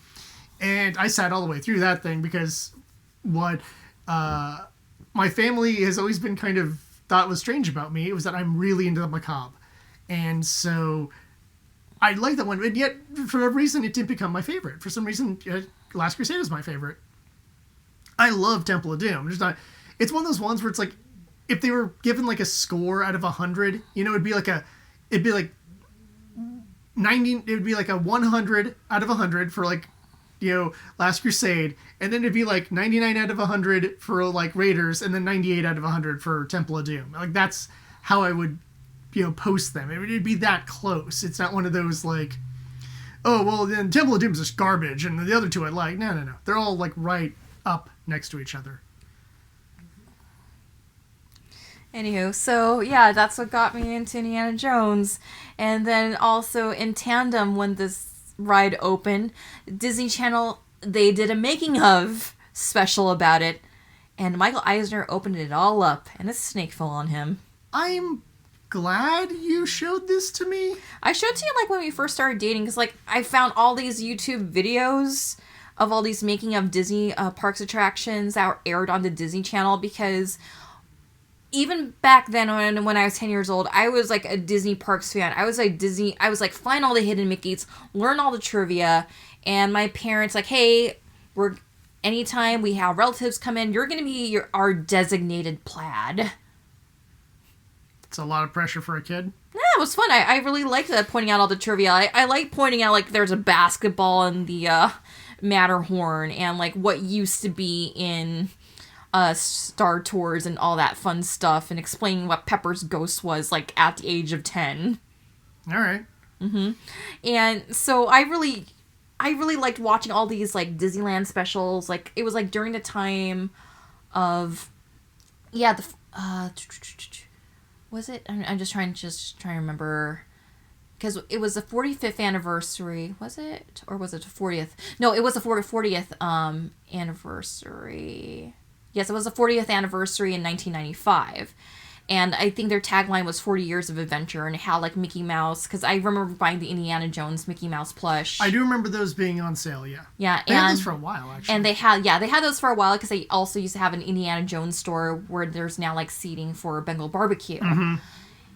Speaker 1: And I sat all the way through that thing because what my family has always been kind of thought was strange about me, it was that I'm really into the macabre. And so I like that one, and yet for a reason it didn't become my favorite. For some reason, Last Crusade is my favorite. I love Temple of Doom. It's one of those ones where it's like, if they were given like a score out of 100, it'd be like 90. It would be like a 100 out of 100 for like, Last Crusade, and then it'd be like 99 out of 100 for like Raiders, and then 98 out of 100 for Temple of Doom. Like that's how I would. Post them. It'd be that close. It's not one of those like, oh, well, then Temple of Doom is just garbage, and the other two I like. No. They're all like right up next to each other.
Speaker 2: Anywho, so yeah, that's what got me into Indiana Jones. And then also in tandem when this ride opened, Disney Channel, they did a making of special about it. And Michael Eisner opened it all up, and a snake fell on him.
Speaker 1: I'm glad you showed this to me.
Speaker 2: I showed to you like when we first started dating, because like I found all these YouTube videos of all these making of Disney parks attractions that were aired on the Disney Channel, because even back then when I was 10 years old, I was like a Disney Parks fan. I was like find all the hidden Mickeys, learn all the trivia, and my parents like, hey, anytime we have relatives come in, you're going to be our designated plaid.
Speaker 1: It's a lot of pressure for a kid.
Speaker 2: Yeah, it was fun. I really liked that, pointing out all the trivia. I like pointing out, like, there's a basketball in the Matterhorn, and, like, what used to be in Star Tours and all that fun stuff, and explaining what Pepper's ghost was, like, at the age of 10.
Speaker 1: All right.
Speaker 2: Mm-hmm. And so I really liked watching all these, like, Disneyland specials. Like, it was, like, during the time of, was it? I'm just trying to remember, because it was the 45th anniversary. Was it, or was it the 40th? No, it was the 40th anniversary. Yes, it was the 40th anniversary in 1995. And I think their tagline was 40 years of adventure, and how, like, Mickey Mouse, because I remember buying the Indiana Jones Mickey Mouse plush.
Speaker 1: I do remember those being on sale, yeah.
Speaker 2: Yeah,
Speaker 1: they had those for a while, actually.
Speaker 2: And they had those for a while, because they also used to have an Indiana Jones store where there's now, like, seating for Bengal barbecue.
Speaker 1: Mm-hmm.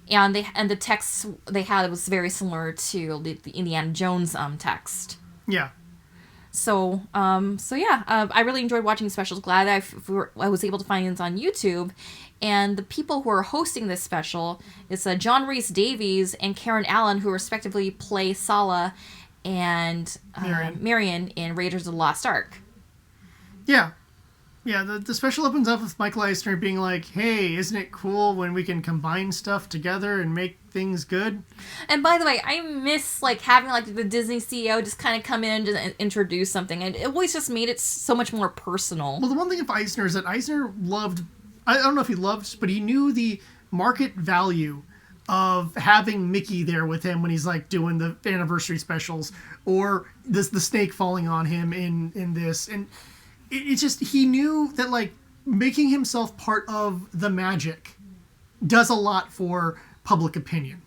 Speaker 2: And the text they had was very similar to the Indiana Jones text.
Speaker 1: Yeah.
Speaker 2: So I really enjoyed watching the specials. Glad I was able to find it on YouTube. And the people who are hosting this special is John Rhys Davies and Karen Allen, who respectively play Sala and Marion in Raiders of the Lost Ark.
Speaker 1: Yeah. Yeah, the special opens up with Michael Eisner being like, hey, isn't it cool when we can combine stuff together and make things good?
Speaker 2: And by the way, I miss, like, having, like, the Disney CEO just kind of come in and introduce something. And it always just made it so much more personal.
Speaker 1: Well, the one thing of Eisner is that Eisner loved, I don't know if he loved, but he knew the market value of having Mickey there with him when he's, like, doing the anniversary specials, or the snake falling on him in this. And it's just, he knew that, like, making himself part of the magic does a lot for public opinion.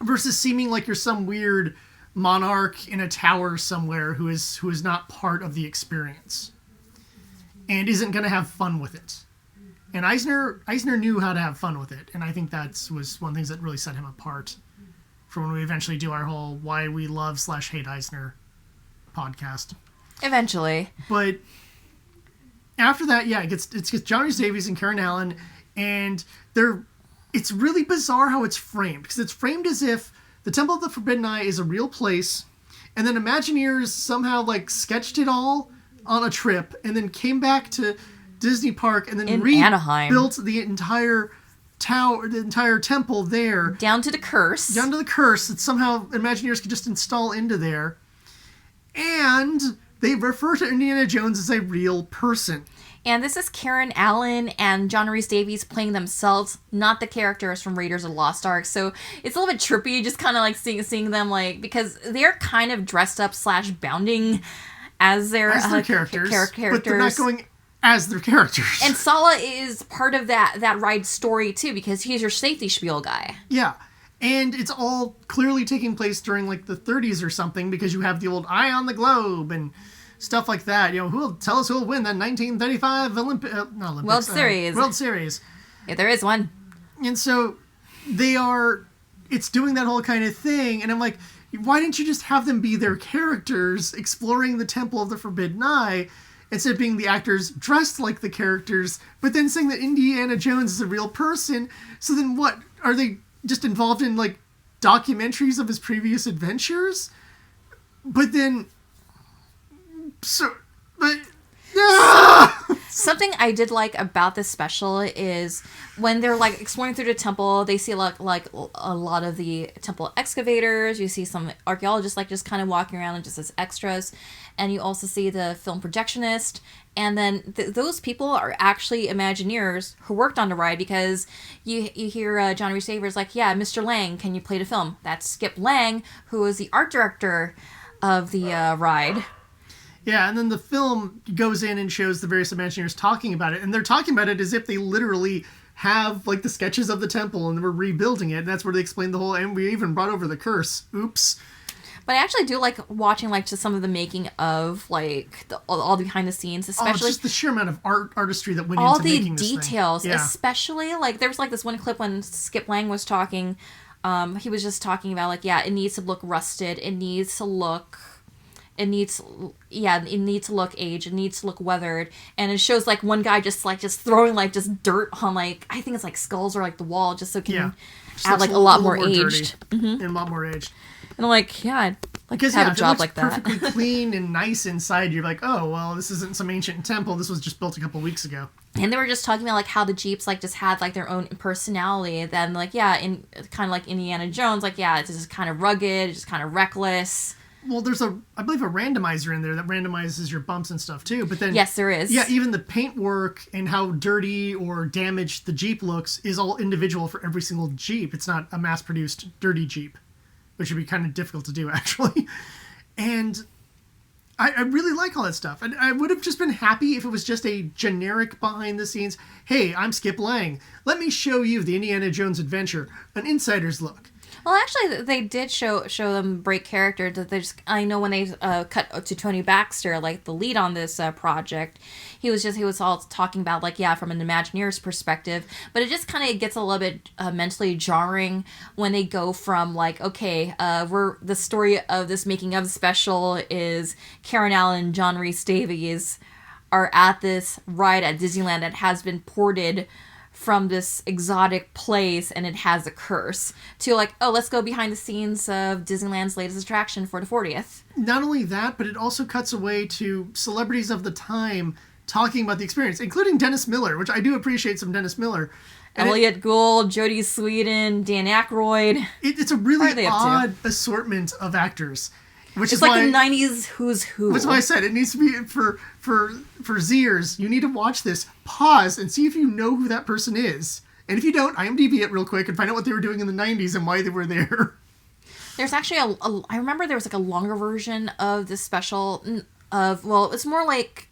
Speaker 1: Versus seeming like you're some weird monarch in a tower somewhere who is not part of the experience. And isn't going to have fun with it. And Eisner knew how to have fun with it. And I think that was one of the things that really set him apart for when we eventually do our whole Why We Love / Hate Eisner podcast.
Speaker 2: Eventually.
Speaker 1: But after that, yeah, it gets John Rhys Davies and Karen Allen, and it's really bizarre how it's framed, because it's framed as if the Temple of the Forbidden Eye is a real place, and then Imagineers somehow, like, sketched it all on a trip, and then came back to Disney Park and then rebuilt the entire tower, the entire temple there.
Speaker 2: Down to the curse
Speaker 1: that somehow Imagineers could just install into there. And they refer to Indiana Jones as a real person.
Speaker 2: And this is Karen Allen and John Rhys Davies playing themselves, not the characters from Raiders of the Lost Ark. So it's a little bit trippy, just kind of like seeing them, like, because they're kind of dressed up / bounding as their
Speaker 1: characters,
Speaker 2: characters.
Speaker 1: But they're not going as their characters.
Speaker 2: And Sala is part of that ride story too, because he's your safety spiel guy.
Speaker 1: Yeah. And it's all clearly taking place during, like, the 30s or something, because you have the old Eye on the Globe and stuff like that. You know, who'll tell us who'll win that 1935
Speaker 2: World Series.
Speaker 1: World Series.
Speaker 2: If there is one.
Speaker 1: And so it's doing that whole kind of thing. And I'm like, why didn't you just have them be their characters exploring the Temple of the Forbidden Eye, instead of being the actors dressed like the characters, but then saying that Indiana Jones is a real person? So then what? Are they just involved in, like, documentaries of his previous adventures? But then...
Speaker 2: Something I did like about this special is when they're, like, exploring through the temple, they see a lot of the temple excavators. You see some archaeologists, like, just kind of walking around and just as extras. And you also see the film projectionist. And then those people are actually Imagineers who worked on the ride, because you hear John Rhys Davies like, yeah, Mr. Lang, can you play the film? That's Skip Lang, who is the art director of the ride.
Speaker 1: Yeah, and then the film goes in and shows the various Imagineers talking about it, and they're talking about it as if they literally have, like, the sketches of the temple and we're rebuilding it, and that's where they explain the whole, and we even brought over the curse. Oops.
Speaker 2: But I actually do like watching like just some of the making of like all the behind the scenes, especially
Speaker 1: just the sheer amount of artistry that went
Speaker 2: all
Speaker 1: into
Speaker 2: the
Speaker 1: making this
Speaker 2: details,
Speaker 1: thing. Yeah.
Speaker 2: especially like there was like this one clip when Skip Lang was talking. He was just talking about like, yeah, it needs to look rusted. It needs to look aged. It needs to look weathered. And it shows like one guy just throwing like just dirt on like, I think it's like skulls or like the wall just so it can add like a lot more aged.
Speaker 1: And a lot more aged.
Speaker 2: And I'm like, yeah, I'd like
Speaker 1: Because
Speaker 2: have a
Speaker 1: if it
Speaker 2: job
Speaker 1: looks
Speaker 2: like that.
Speaker 1: perfectly clean and nice inside, you're like, oh, well, this isn't some ancient temple. This was just built a couple weeks ago.
Speaker 2: And they were just talking about like how the Jeeps like just had like their own personality. Then like, yeah, in kind of like Indiana Jones, like, yeah, it's just kind of rugged, just kind of reckless.
Speaker 1: Well, there's I believe a randomizer in there that randomizes your bumps and stuff too. But then
Speaker 2: Yes, there is.
Speaker 1: Yeah, even the paintwork and how dirty or damaged the Jeep looks is all individual for every single Jeep. It's not a mass-produced dirty Jeep, which would be kind of difficult to do actually. And I really like all that stuff. And I would have just been happy if it was just a generic behind the scenes, hey, I'm Skip Lang. Let me show you the Indiana Jones adventure, an insider's look.
Speaker 2: Well, actually, they did show them break character. That they just, I know when they cut to Tony Baxter, like the lead on this project, he was all talking about like, yeah, from an Imagineer's perspective, but it just kind of gets a little bit mentally jarring when they go from like, okay, the story of this making of special is Karen Allen and John Rhys Davies are at this ride at Disneyland that has been ported from this exotic place and it has a curse, to like, oh, let's go behind the scenes of Disneyland's latest attraction for the 40th.
Speaker 1: Not only that, but it also cuts away to celebrities of the time talking about the experience, including Dennis Miller, which I do appreciate some Dennis Miller. And
Speaker 2: Elliot Gould, Jodie Sweetin, Dan Aykroyd.
Speaker 1: It's a really odd assortment of actors. Which
Speaker 2: It's
Speaker 1: is
Speaker 2: like
Speaker 1: why,
Speaker 2: the 90s who's who.
Speaker 1: That's why I said it needs to be for Zers. You need to watch this, pause, and see if you know who that person is. And if you don't, IMDb it real quick and find out what they were doing in the 90s and why they were there.
Speaker 2: There's actually I remember there was like a longer version of this special of, well, it's more like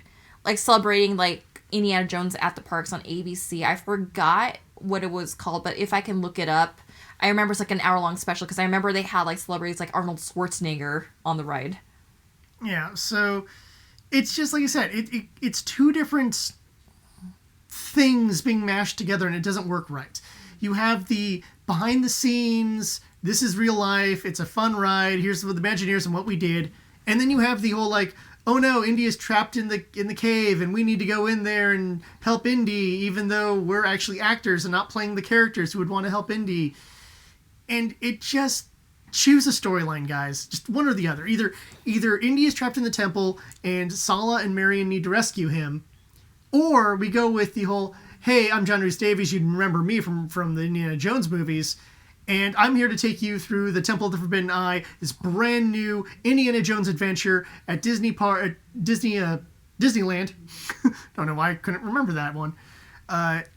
Speaker 2: celebrating like Indiana Jones at the parks on ABC. I forgot what it was called, but if I can look it up, I remember it's like an hour-long special because I remember they had like celebrities like Arnold Schwarzenegger on the ride.
Speaker 1: Yeah, so it's just like I said, it's two different things being mashed together and it doesn't work right. You have the behind the scenes, this is real life, it's a fun ride, here's the Imagineers and what we did. And then you have the whole like, oh no, Indy's trapped in the cave and we need to go in there and help Indy, even though we're actually actors and not playing the characters who would want to help Indy. And it just, choose a storyline, guys. Just one or the other. Either Indy is trapped in the temple and Sala and Marion need to rescue him, or we go with the whole, hey, I'm John Rhys Davies, you'd remember me from the Indiana Jones movies, and I'm here to take you through the Temple of the Forbidden Eye, this brand new Indiana Jones adventure at Disneyland. Don't know why I couldn't remember that one.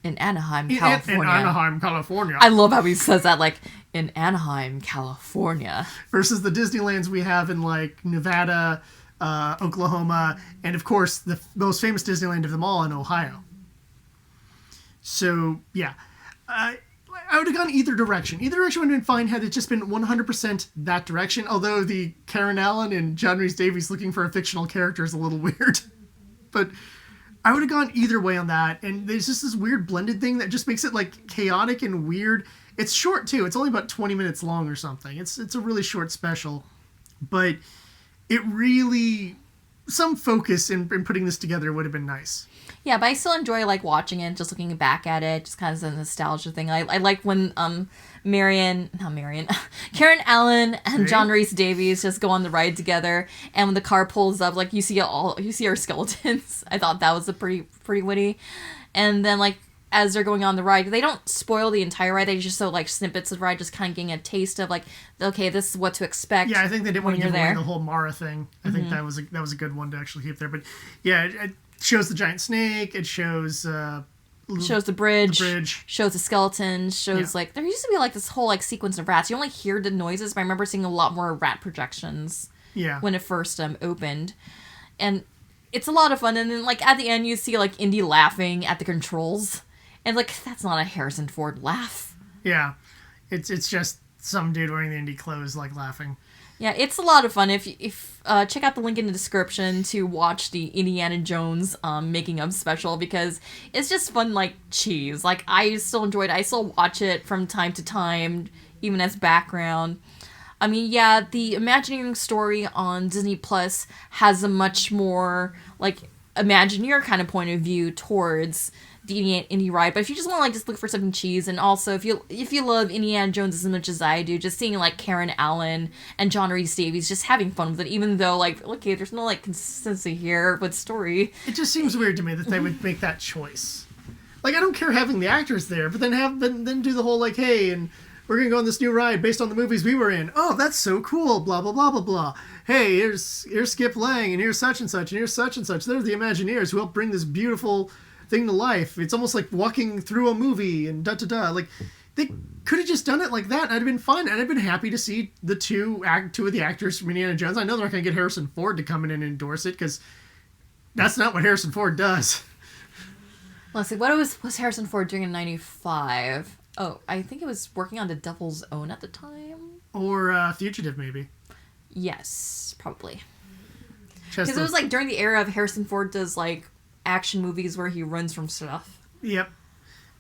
Speaker 2: In Anaheim, California.
Speaker 1: In Anaheim, California.
Speaker 2: I love how he says that, like, in Anaheim, California.
Speaker 1: Versus the Disneylands we have in, like, Nevada, Oklahoma, and, of course, the most famous Disneyland of them all in Ohio. So, yeah. I would have gone either direction. Either direction would have been fine had it just been 100% that direction, although the Karen Allen and John Rhys Davies looking for a fictional character is a little weird. But I would have gone either way on that, and there's just this weird blended thing that just makes it like chaotic and weird. It's short too. It's only about 20 minutes long or something. It's a really short special, but it really, some focus in putting this together would have been nice.
Speaker 2: Yeah, but I still enjoy like watching it, just looking back at it, just kind of a nostalgia thing. I like when Karen Allen and John Rhys Davies just go on the ride together, and when the car pulls up, like you see our skeletons. I thought that was a pretty witty. And then like as they're going on the ride, they don't spoil the entire ride. They just show like snippets of the ride, just kind of getting a taste of like, okay, this is what to expect.
Speaker 1: Yeah, I think they didn't want to give away
Speaker 2: there.
Speaker 1: the whole Mara thing. I think that was a good one to actually keep there. But yeah, it shows the giant snake. It shows
Speaker 2: shows the bridge, shows the skeletons, shows like, there used to be like this whole like sequence of rats. You only hear the noises, but I remember seeing a lot more rat projections when it first opened. And it's a lot of fun. And then like at the end you see like Indy laughing at the controls. And like, that's not a Harrison Ford laugh.
Speaker 1: Yeah. It's just some dude wearing the Indy clothes like laughing.
Speaker 2: Yeah, it's a lot of fun. If check out the link in the description to watch the Indiana Jones making of special, because it's just fun like cheese. Like, I still enjoy it. I still watch it from time to time, even as background. I mean, yeah, the Imagineering story on Disney Plus has a much more like Imagineer kind of point of view towards the indie ride. But if you just want to like just look for something cheese, and also if you love Indiana Jones as much as I do, just seeing like Karen Allen and John Rhys Davies just having fun with it, even though like, okay, there's no like consistency here with story.
Speaker 1: It just seems weird to me that they would make that choice. Like, I don't care having the actors there, but then do the whole like, hey, and we're gonna go on this new ride based on the movies we were in. Oh, that's so cool. Blah blah blah blah blah. Hey, here's Skip Lang, and here's such and such, and here's such and such. They're the Imagineers who helped bring this beautiful thing to life. It's almost like walking through a movie and da da da. Like, they could have just done it like that, and I'd have been fine. And I'd been happy to see the two of the actors from Indiana Jones. I know they're not gonna get Harrison Ford to come in and endorse it, because that's not what Harrison Ford does.
Speaker 2: Let's see, what was Harrison Ford doing in '95? Oh, I think it was working on The Devil's Own at the time.
Speaker 1: Or Fugitive, maybe.
Speaker 2: Yes, probably.
Speaker 1: Because
Speaker 2: it was like during the era of Harrison Ford does like action movies where he runs from stuff.
Speaker 1: Yep.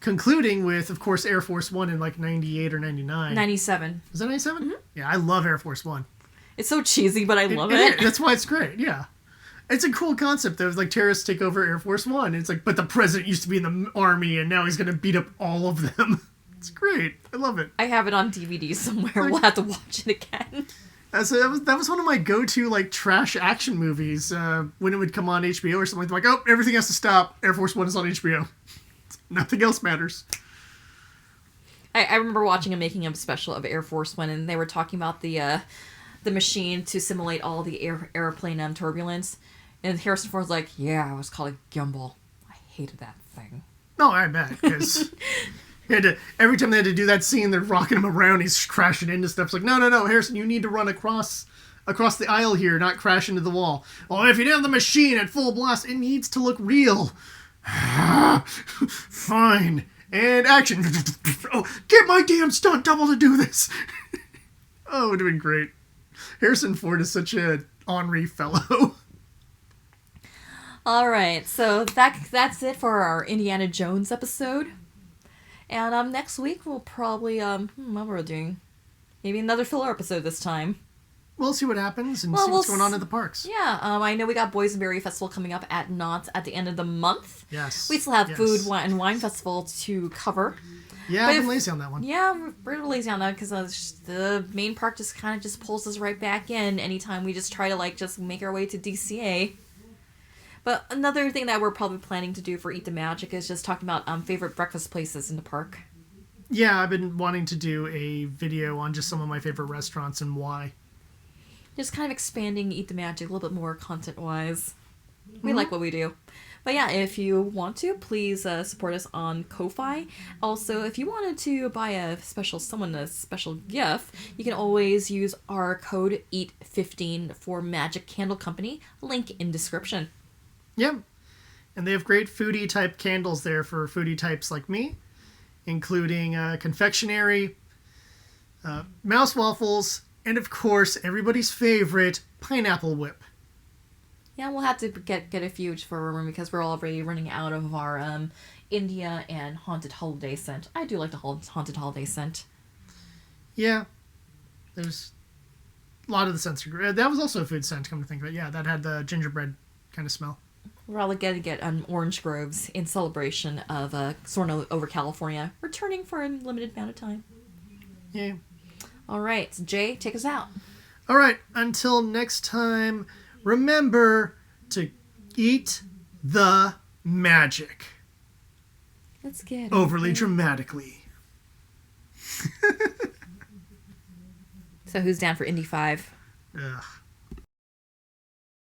Speaker 1: Concluding with, of course, Air Force One in like 98 or 99.
Speaker 2: 97.
Speaker 1: Was that 97?
Speaker 2: Mm-hmm.
Speaker 1: Yeah, I love Air Force One.
Speaker 2: It's so cheesy, but I love it.
Speaker 1: That's why it's great, yeah. It's a cool concept, though. Like, terrorists take over Air Force One. It's like, but the president used to be in the army, and now he's going to beat up all of them. It's great. I love it.
Speaker 2: I have it on DVD somewhere. We'll have to watch it again.
Speaker 1: So that was one of my go-to like trash action movies when it would come on HBO or something. Like, oh, everything has to stop. Air Force One is on HBO. Nothing else matters.
Speaker 2: I remember watching a making of special of Air Force One, and they were talking about the machine to simulate all the airplane turbulence. And Harrison Ford's like, yeah, I was called a gimbal. I hated that thing.
Speaker 1: No, I bet, because every time they had to do that scene, they're rocking him around, he's crashing into stuff. It's like, no, Harrison, you need to run across the aisle here, not crash into the wall. Well, if you have the machine at full blast, it needs to look real. Fine. And action. Oh, get my damn stunt double to do this. Oh, it would have been great. Harrison Ford is such a ornery fellow.
Speaker 2: All right, so that's it for our Indiana Jones episode. And next week we'll probably what we're doing, maybe another filler episode this time.
Speaker 1: We'll see what happens and see what's going on at the parks.
Speaker 2: Yeah, I know we got Boysenberry Festival coming up at Knott's at the end of the month.
Speaker 1: Yes.
Speaker 2: We still have Food and Wine Festival to cover.
Speaker 1: Yeah, I've been lazy on that one.
Speaker 2: Yeah, we're lazy on that because the main park just kind of just pulls us right back in anytime we just try to like just make our way to DCA. But another thing that we're probably planning to do for Eat the Magic is just talking about favorite breakfast places in the park.
Speaker 1: Yeah, I've been wanting to do a video on just some of my favorite restaurants and why.
Speaker 2: Just kind of expanding Eat the Magic a little bit more content-wise. We like what we do. But yeah, if you want to, please support us on Ko-Fi. Also, if you wanted to buy someone a special gift, you can always use our code EAT15 for Magic Candle Company. Link in description.
Speaker 1: Yep. And they have great foodie type candles there for foodie types like me, including confectionery, mouse waffles, and of course, everybody's favorite, pineapple whip.
Speaker 2: Yeah, we'll have to get a few for a room because we're already running out of our India and Haunted Holiday scent. I do like the Haunted Holiday scent.
Speaker 1: Yeah. There's a lot of the scents are great. That was also a food scent, come to think of it. Yeah, that had the gingerbread kind of smell.
Speaker 2: We're all going to get Orange Groves in celebration of Soarin' Over California returning for a limited amount of time.
Speaker 1: Yeah.
Speaker 2: All right, so Jay, take us out.
Speaker 1: All right, until next time, remember to eat the magic.
Speaker 2: Let's get
Speaker 1: overly dramatically.
Speaker 2: So who's down for Indy 5?
Speaker 1: Ugh.